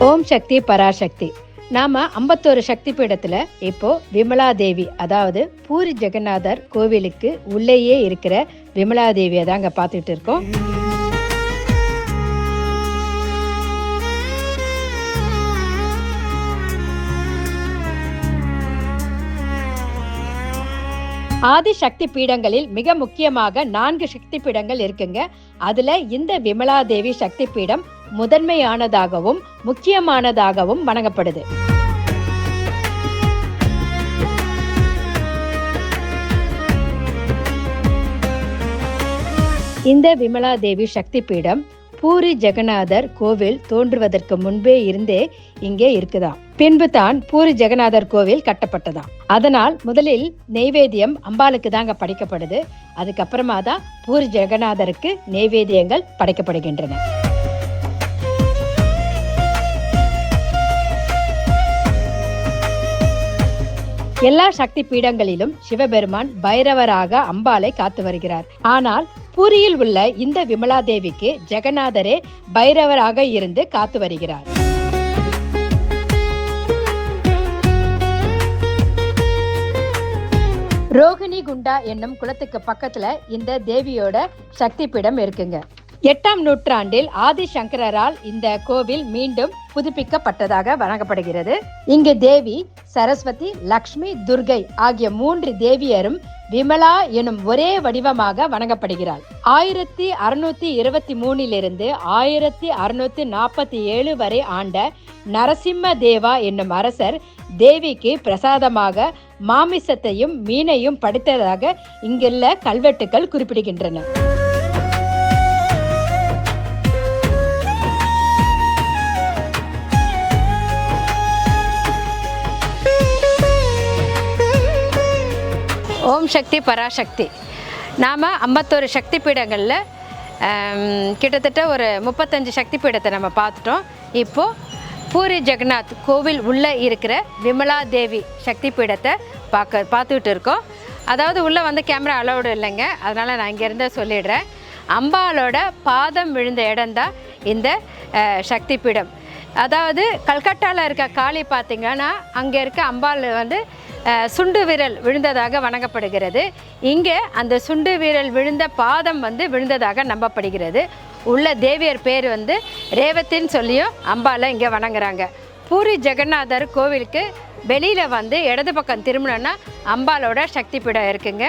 ஓம் சக்தி பராசக்தி. நாம 51 சக்தி பீடத்துல இப்போ விமலா தேவி, அதாவது பூரி ஜெகநாதர் கோவிலுக்கு உள்ளேயே இருக்கிற விமலா தேவியை தாங்க பார்த்துட்டு இருக்கோம். ஆதி சக்தி பீடங்களில் மிக முக்கியமாக 4 சக்தி பீடங்கள் இருக்குங்க. அதுல இந்த விமலா தேவி சக்தி பீடம் முதன்மையானதாகவும் முக்கியமானதாகவும் வணங்கப்படுது. இந்த விமலா தேவி சக்தி பீடம் பூரி ஜெகநாதர் கோவில் தோன்றுவதற்கு முன்பே இருந்தே இங்கே இருக்குதாம். பின்பு தான் பூரி ஜெகநாதர் கோவில் கட்டப்பட்டதாம். அதனால் முதலில் நெய்வேத்தியம் அம்பாளுக்கு தாங்க படைக்கப்படுது. அதுக்கப்புறமா தான் பூரி ஜெகநாதருக்கு நெய்வேத்தியங்கள் படைக்கப்படுகின்றன. எல்லா சக்தி பீடங்களிலும் சிவபெருமான் பைரவராக அம்பாளை காத்து வருகிறார். ஆனால் பூரியில் உள்ள இந்த விமலா தேவிக்கு ஜெகநாதரே பைரவராக இருந்து காத்து வருகிறார். ரோகிணி குண்டா என்னும் குளத்துக்கு பக்கத்துல இந்த தேவியோட சக்தி பீடம் இருக்குங்க. 8ஆம் நூற்றாண்டில் ஆதிசங்கரால் இந்த கோவில் மீண்டும் புதுப்பிக்கப்பட்டதாக வணங்கப்படுகிறது. இங்கு தேவி, சரஸ்வதி, லக்ஷ்மி, துர்கை ஆகிய 3 தேவியரும் விமலா எனும் ஒரே வடிவமாக வணங்கப்படுகிறாள். 1623 1647 வரை ஆண்ட நரசிம்ம தேவா என்னும் அரசர் தேவிக்கு பிரசாதமாக மாமிசத்தையும் மீனையும் படைத்ததாக இங்குள்ள கல்வெட்டுக்கள் குறிப்பிடுகின்றன. ஓம் சக்தி பராசக்தி. நாம் 51 சக்தி பீடங்களில் கிட்டத்தட்ட ஒரு 35 சக்தி பீடத்தை நம்ம பார்த்துட்டோம். இப்போது பூரி ஜெகநாத் கோவில் உள்ளே இருக்கிற விமலா தேவி சக்தி பீடத்தை பார்த்துக்கிட்டு இருக்கோம். அதாவது உள்ளே வந்து கேமரா அலௌடு இல்லைங்க, அதனால் நான் இங்கேருந்தே சொல்லிடுறேன். அம்பாலோட பாதம் விழுந்த இடம்தான் இந்த சக்தி பீடம். அதாவது கல்கட்டாவில் இருக்க காளி பார்த்திங்கன்னா அங்கே இருக்க அம்பாள் வந்து சுண்டு விரல் விழுந்ததாக வணங்கப்படுகிறது. இங்கே அந்த சுண்டு விரல் விழுந்த பாதம் வந்து விழுந்ததாக நம்பப்படுகிறது. உள்ள தேவியர் பேர் வந்து ரேவத்தின்னு சொல்லியும் அம்பாலை இங்கே வணங்குறாங்க. பூரி ஜெகநாதர் கோவிலுக்கு வெளியில் வந்து இடது பக்கம் திரும்பினோன்னா அம்பாலோட சக்தி பீடம் இருக்குங்க.